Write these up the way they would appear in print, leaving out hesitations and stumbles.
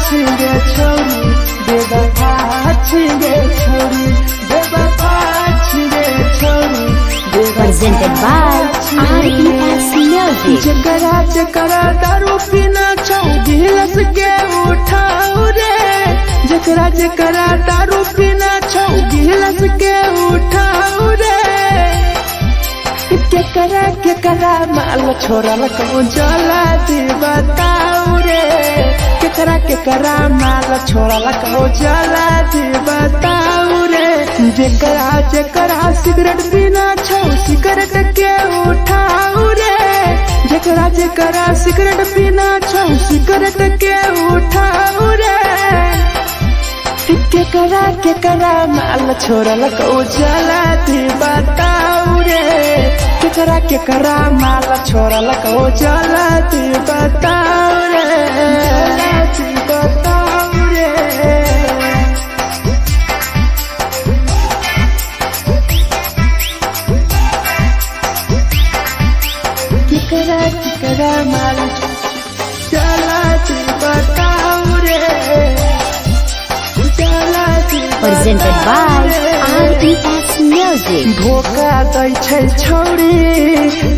छिगे छोरी बेवफा छिगे छोरी बेवफा छिगे छोरी Presented by RES Music. जकरा जकरा दारू पीना छौ गिलास के उठाओ रे जकरा जकरा दारू पीना छौ गिलास के उठाओ रे केकरा माल छोड़ल को जला दी बताओ रे केकरा माल छोड़ल को जला दी बताओ रे जकरा जकरा सिगरेट पीना छौ सिगरेट के उठाओ रे जकरा जकरा सिगरेट पीना छौ सिगरेट के उठाओ रे केकरा माल छोड़ल को जला दी बताओ रे केकरा माल छोड़ल को जला दी बताओ रे जला दी बताओ रे केकरा माल जला दी बताओ रे Presented by RES Music. धोखा दै छै छौरी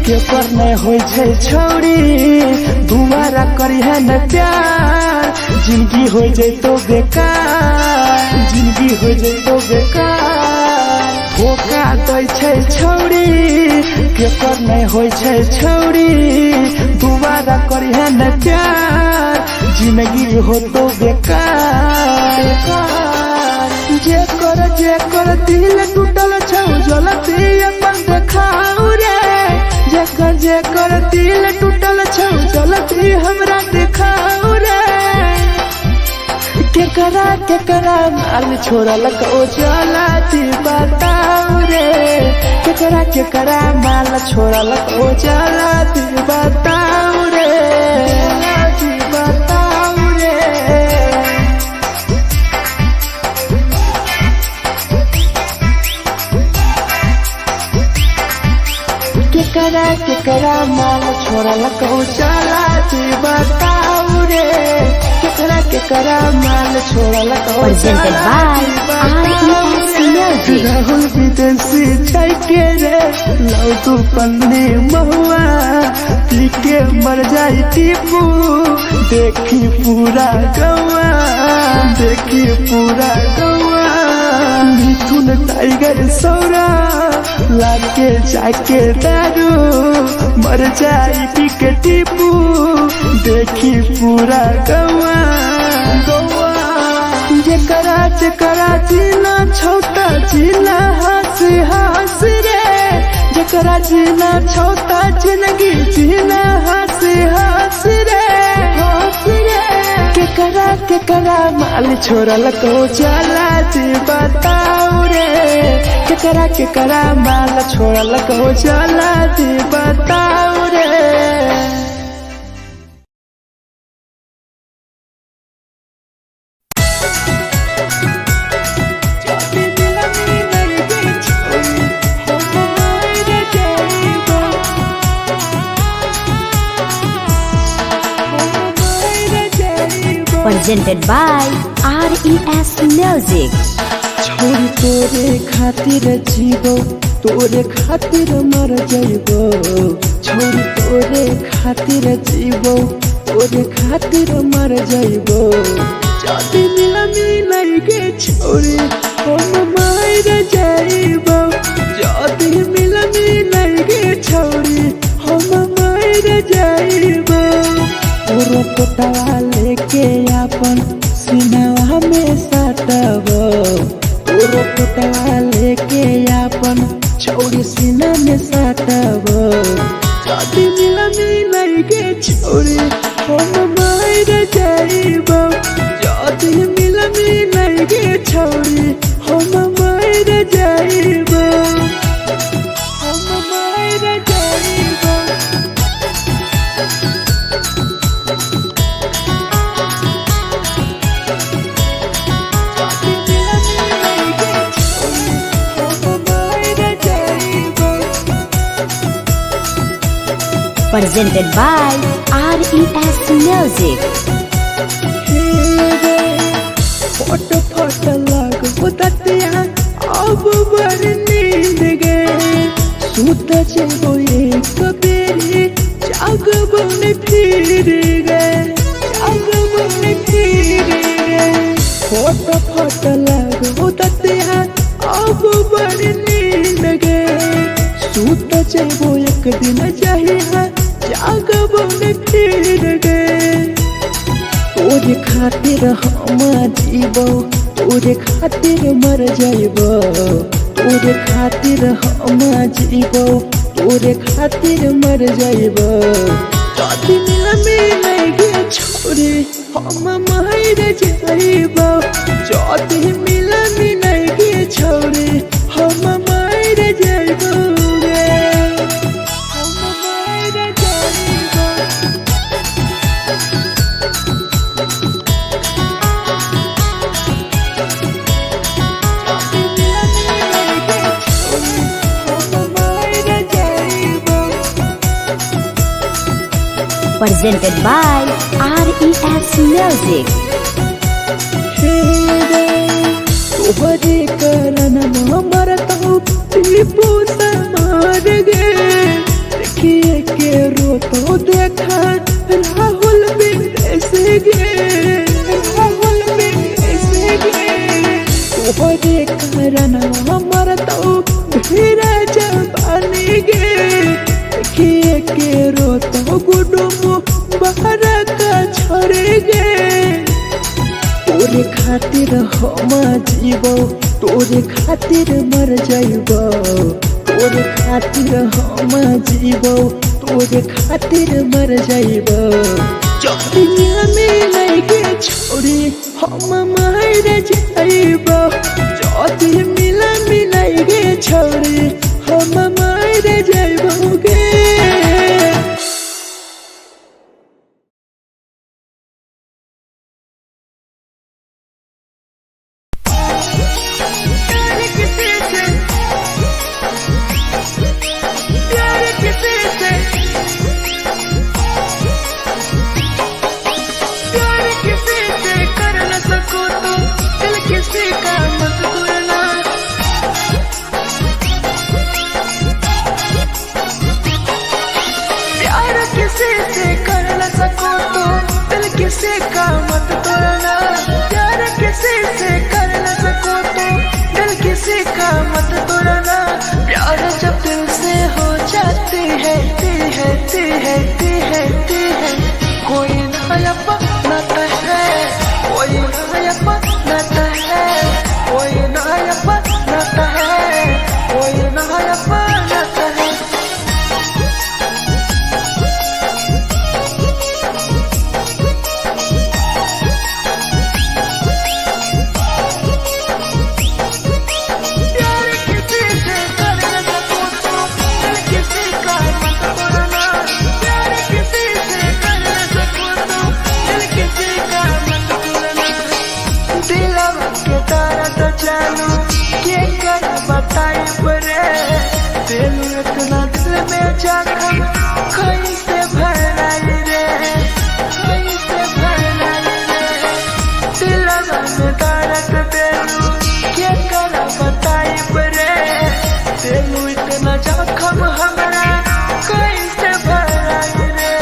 केकर नै होइ छै छौरी दुबारा करिहे न प्यार जिंदगी हो जैतो बेकार जिंदगी हो जैतो बेकार धोखा दै छै छौरी केकर नै होइ छै छौरी दुबारा करिहे न प्यार जिंदगी हो तो बेकार जेकर दिल टूटल छौ जलती अपन देखाओ रे जेकर दिल टूटल छौ जलती हमरा देखाओ रे केकरा माल छोड़ल को जलती बताओ रे केकरा माल छोड़ल को जलती बताओ रे जलती बताओ रे केकरा माल छोड़ल को चला दी बताओ रे केकरा माल छोड़ल को Presented by RES Music. Rahul विदेशी छै के रे लौ तू पन्नी महुआ पी के मर जाई टीपू देखी पूरा गौआ देखी पूरा गौआ मिथुन टाइगर सौरा लाके जाके दारू मर जाई पी के टीपू देखी पूरा गौआ जकरा जीना छोटा जीना हंसी हंसी रे जकरा जीना छोटा जिंदगी जीना हंसी हंसी रे हंसी रे केकरा माल छोड़ल को जला दी बताओ रे केकरा माल छोड़ल को जला दी बताओ रे Presented by RES Music. छोरी तोरे खातिर जीवो तोरे खातिर मर जाइबो छोरी तोरे खातिर जीवो तोरे खातिर मर जाइबो जाति मिलनी गे छोरी हम मर जाइबो जाति मिलनी गे छोरी हम मर जाइबो तोरो कोटवा लेके अपन सीनावा में सटबो तोरो कोटवा लेके अपन छोरी सीना में सटबो जाति मिलनी गे छोरी हम मर जाइबो जाति मिलनी गे छोरी हम मर जाइबो हम मर जाइबो Presented by RES Music. हे फट लागो ततिया अब बड़ी नींद गे सूत जेबो एक दिन जहिया जागबो न फिर गे तोरे खातिर हम जीबो तोरे खातिर मर जाइबो तोरे खातिर हम जीबो तोरे खातिर मर जाइबो जदी मिल गे छोरे हम मर जाइबो जदी मिल गे छोरे हम मर जाइबो गे हम मर जाइबो Presented by RES Music. तोहरे कारण हमर तो टीपू समार गे देखिए के रोतो देखा राहुल विदेश गे राहुल विदेश गे तोहरे कारण हमर तो भीरा जवानी गे देखिए के रोतो गुडुमो बाहर का छोड़े गे तोरे खातिर हम जीबो तोरे खातिर मर जाइबो तोरे खातिर हम जीबो तोरे खातिर मर जाइबो जदी मिल गे छोरे हम मर जाइबो जदी मिल गे छोरे हम मर जाइबो गे किसी का मत तोड़ना प्यार किसी से कर न सको तो दिल किसी का मत तोड़ना प्यार जब दिल से हो जाती है कोई नया बनाता है कोई नया बनाता है कोई नया बनाता है कोई नया बनाता है इतना दिल में जाकर कहीं से भराई रे कहीं से भराई रे दिल में दर्द देलू क्या कर बताई रे देलू इतना जख्म हमारा कहीं से भराई रे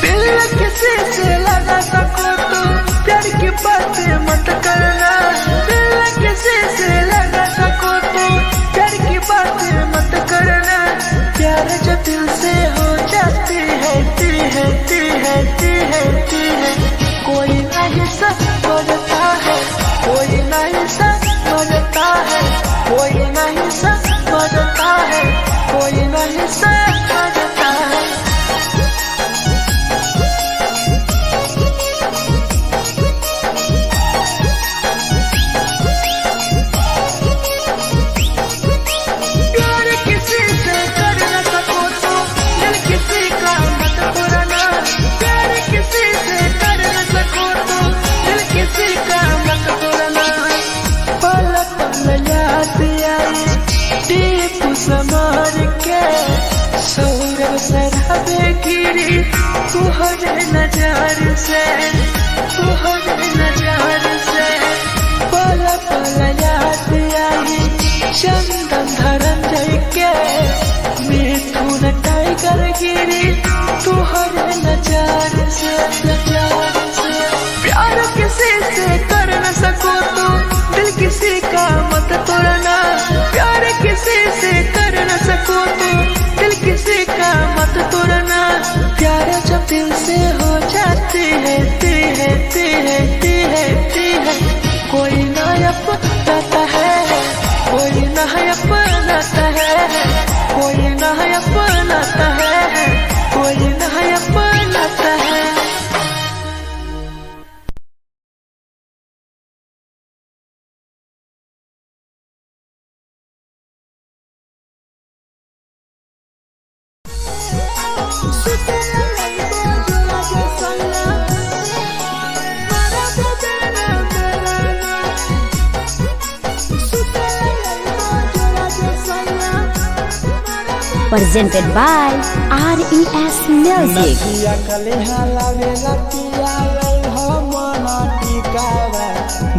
दिल किसी से लगा सको तो प्यार की बातें मत करना दिल किसी से लगा सको तो प्यार की बातें मत करना प्यार जब दिल से हो जाती है कोई नहीं समझता है कोई नहीं समझता है कोई नहीं समझता है कोई नहीं समझता है समार के सौरव सराबे गिरी तुहरे नजार से पल पल याद आई चंदन धरंजय के मिथुन टाइगर गिरी तुहरे नजार से प्यार किसी से कर किसी का मत तोड़ना, प्यार किसी से कर न सको तो दिल किसी का मत तोड़ना। प्यार जब दिल से हो जाती है कोई ना अपनाता है, कोई ना अपनाता है, कोई ना अपनाता है, कोई ना अपनाता है। Presented by RES Music. नथिया कलिहा लावेला पिया लई हो मना टिकावा,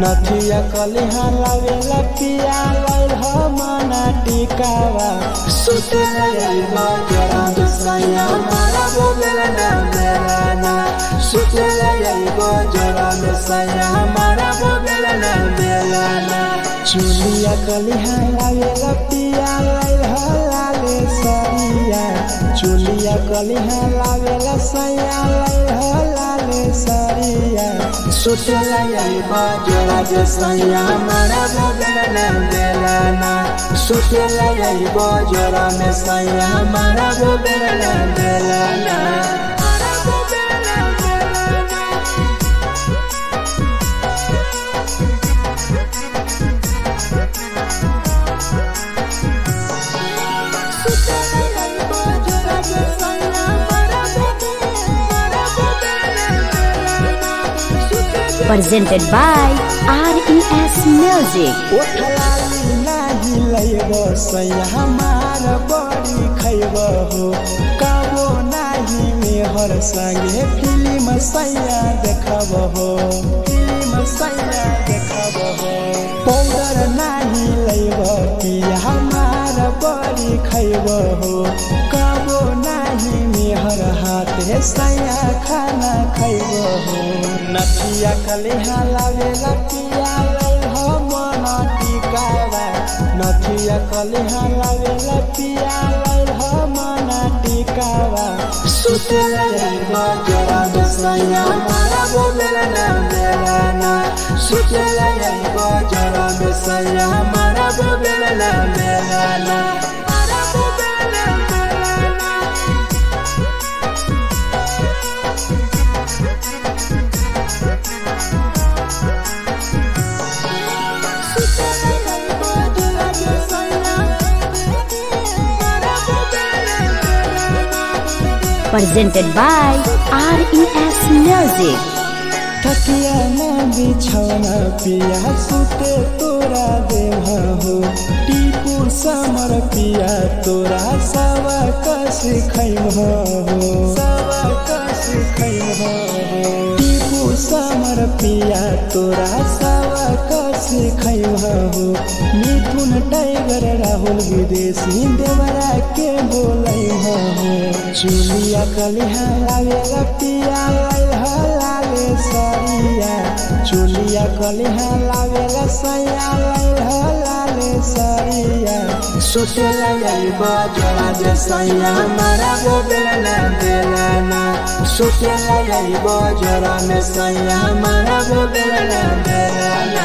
नथिया कलिहा लावेला पिया लई हो मना टिकावा। सुते लई बजरा सैया मारा बोलेला ना मेलाना, सुते लई बजरा सैया मारा बोलेला ना मेलाना। चुलिया कलिहा लावेला पिया लई हो लाले सरिया, चुलिया कलिहा लावेला सैया लई हो लाले सरिया। सुते लई बजरा सैया मारा बोलेला ना मेलाना, सुते लई बजरा सैया मारा बोलेला ना Melana. Presented by RES Music. ओठलाली नाही लैबो सैया हमार बड़ी खैबो हो, कबो नाही मेहर संगे फिल्म सैया देखबो हो, फिल्म सैया देखबो हो। पाउडर नाही लैबो पिया हमार बड़ी खैबो हो, कबो नाही मेहर हाथे सैया खाना खैबो हो। नथिया कलिहा लावेला पिया लई हो मना टिकावा, नथिया कलिहा लावेला पिया लई हो मना टिकावा। सुते लई बजरा सैया मारा बोलेला ना मेलाना, सुते लई बजरा सैया मारा बोलेला ना Melana. Presented by RES Music. तकिया ना बिछौना पिया सुते तोरा देह हो, टीपू समर पिया तोरा सवा कस खैम हो, सवा कस खैम हो। टीपू समर पिया तोरा सवा कस खैम हो। मिथुन टाइगर राहुल विदेशी देवरा के बोलै हो। चुलिया कलिहा लावेला पिया लई हो लाले सरिया, चुलिया कलिहा लावेला सैया लई हो लाले सरिया। सुते लई बजरा सैया मारा बोलेला ना मेलाना, सुते लई बजरा सैया मारा बोलेला ना मेलाना।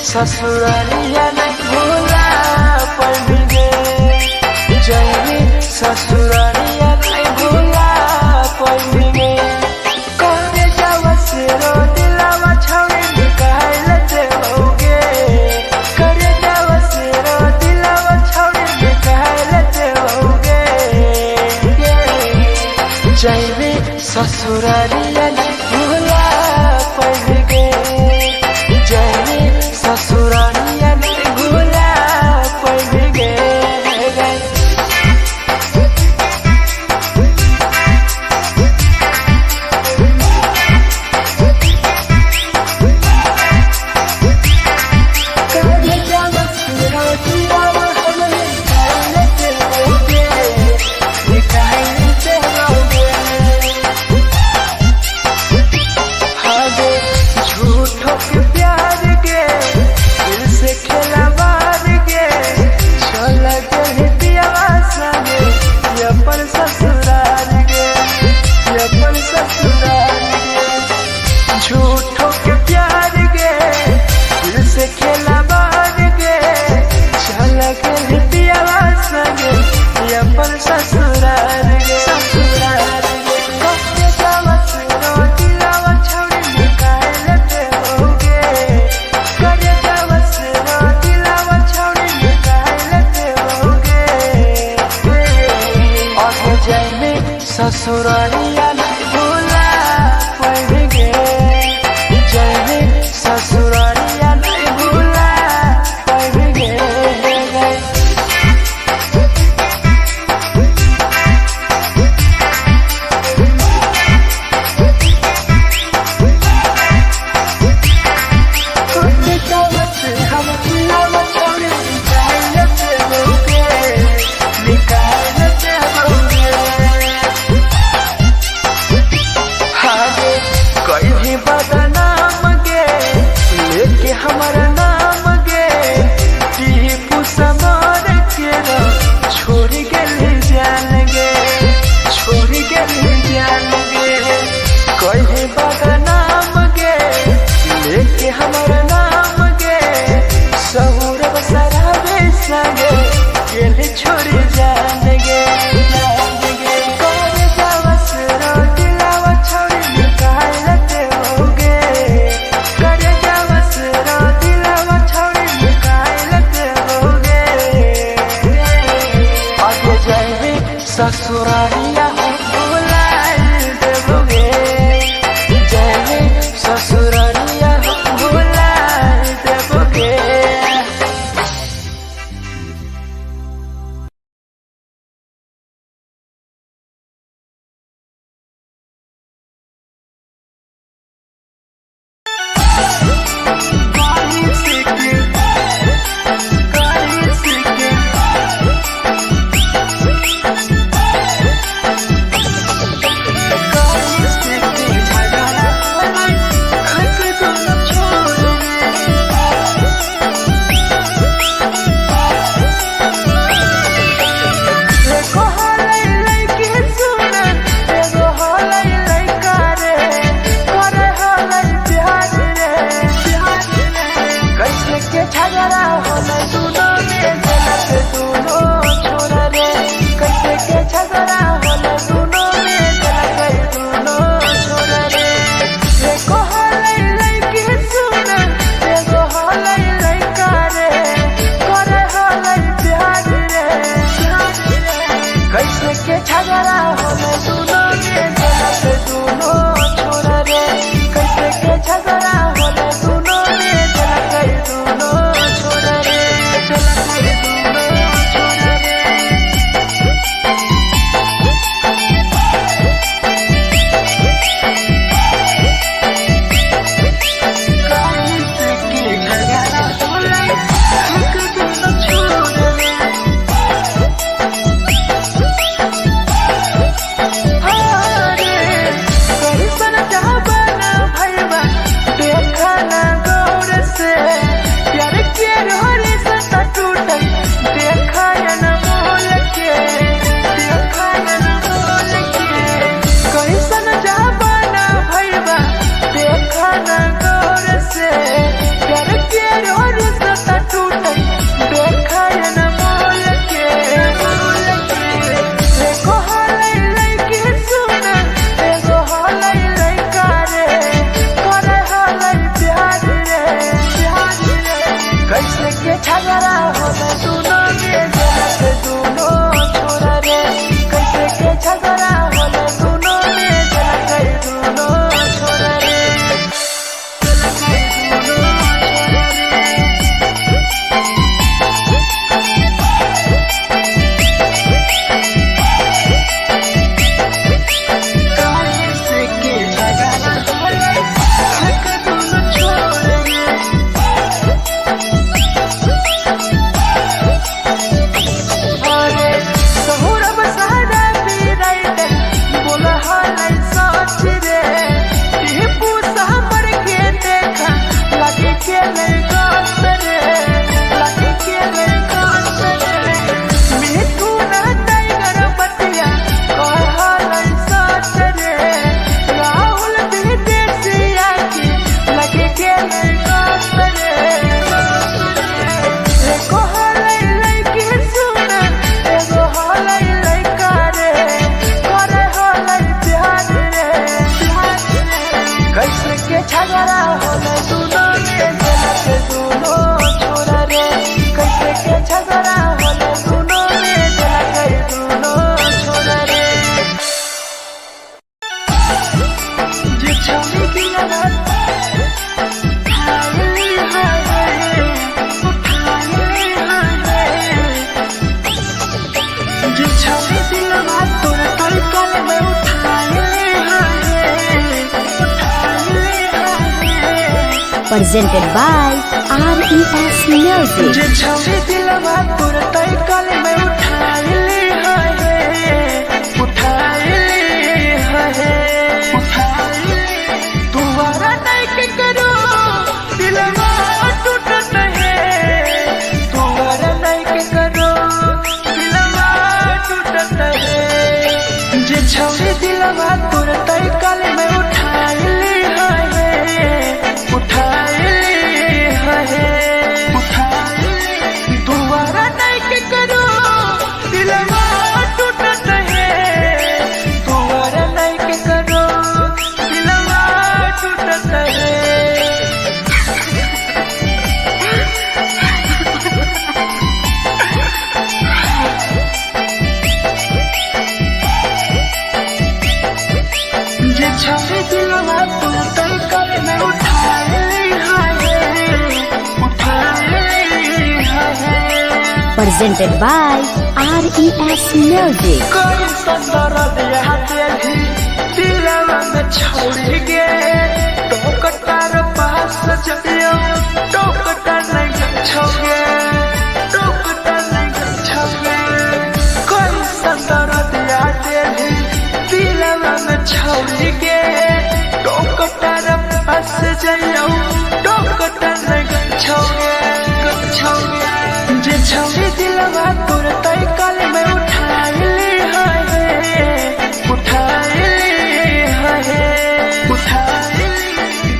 ससुरालिया नहीं भूला पड़ेंगे, जैनी ससुरालिया नहीं भूला पड़ेंगे। कौन जावा से रो दिलावा छावे निकाल देओगे, करे जावा से रो दिलावा ससुरारिया भूला पड़गे जय ससुरारिया भूला पड़गे बदनाम गे लेके हमारा नाम गे टीपू समर के छोड़ गए जान गे छोड़ गए जान गे कहीं बदनाम गे लेके हमारा नाम गे सहूर बसरावे संगे गेले छोड़ जान गे ससुरारिया भूला देबोगे जय ससुरारिया भूला देबोगे कैसे के झगड़ा होले सुनो गे presented by RES Music. जे छवि दिलवा तुरते कल में उठाइली तुम्हारा नहीं के करो दिलवा टूटत है तुम्हारा नहीं के करो दिलवा टूटत है जे छवि दिलवा तुरते कल में उठाइली तुम्हारा नहीं के करो दिलवा टूटत है तुम्हारा नहीं के करो दिलवा टूटत है जे छवि दिलवा तुरते कल में Presented by RES Music. कोई संदर दिया तेरी दिलवा में छोड़ के टोकटार पास चलियो टोकटार नहीं छोगे टोकटार नहीं छोगे कोई संदर दिया तेरी दिलवा में छोड़ के टोकटार पास चलियो टोकटार नहीं छोगे जे छवि दिलवा तुरते कल में उठाइली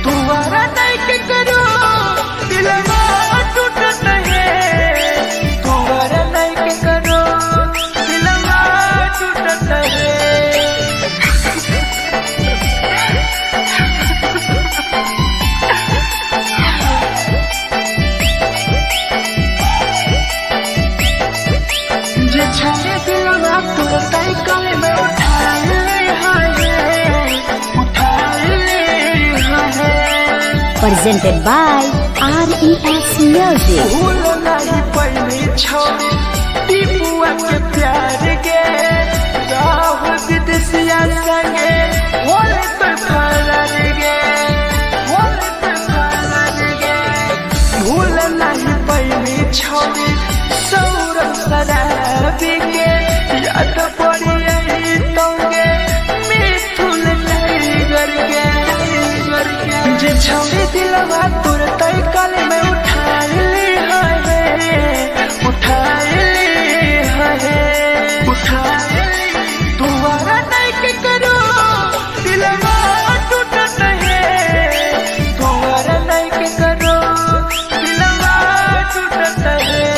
तुम्हारा नहीं के करो दिलवा टूटत है तुम्हारा नहीं के करो दिलवा टूटत है छवि दिलवा तुरते कल में Presented by RES Music. भूल नहीं पहली छवि टीपुआ के प्यार के राहुल विदेशिया संगे होले तो फरार गे भूल नहीं पहली छवि सौरभ शराबी के याद पड़ी यही तोगे मिथुन टाइगर के जे छवि दिलवा तुरते कल में उठाइली तुम्हारा नहीं के करो दिलवा टूटत है तुम्हारा नहीं के करो दिलवा टूटत है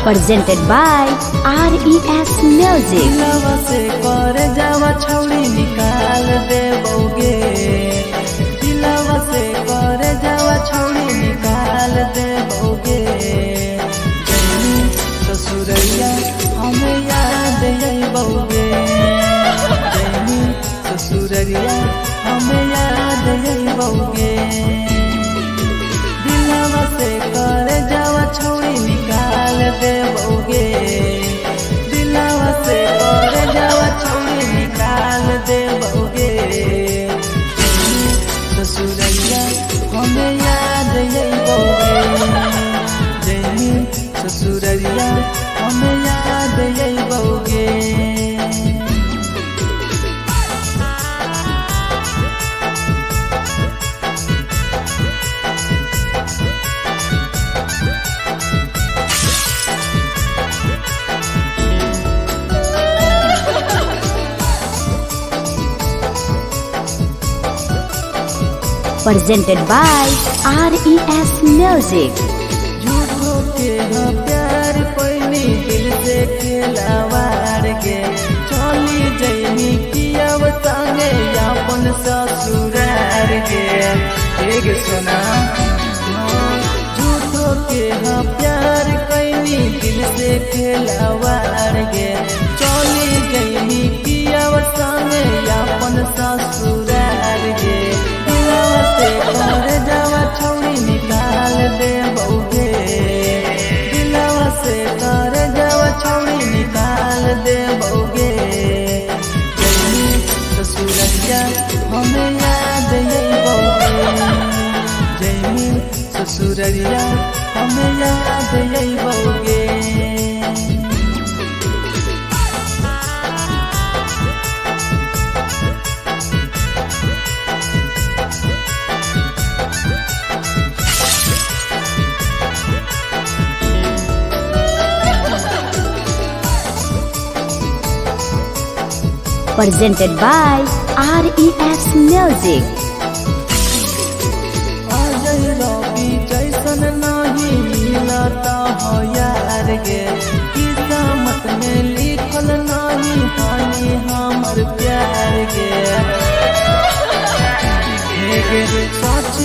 Presented by RES Music. दिलवा से कर जावा छौड़ी निकाल देबोगे दिलवा से कर जावा छौड़ी निकाल देबोगे जैनी ससुरैया हमें याद अइबोगे जैनी ससुरैया हमें याद अइबोगे दिलवा से कर जावा छौड़ी निकाल देबोगे दिलवा से कर जावा छौड़ी निकाल देबोगे ससुरैया हमें याद अइबोगे जैनी ससुरैया हमें याद अइबोगे presented by RES Music. झूठो के हाँ प्यार पैनी दिल से खिलावार के चली जैनी किया संगे अपन ससुरार के एक सुना झूठो के हाँ प्यार कैनी दिल से खिलावार के चली जैनी किया संगे अपन ससुरार के दिलवा से कर जावा छौड़ी निकाल दे बउगे दिलवा से कर जावा छौड़ी निकाल दे बउगे जैनी ससुररिया हमें याद यही बउगे जैनी ससुररिया हमें याद यही बउगे Presented by RES Music. Ajay रवि जैसन नहीं मिलता हो यार गे किस्मत में लिखल नहीं हानि हमर प्यार गे सच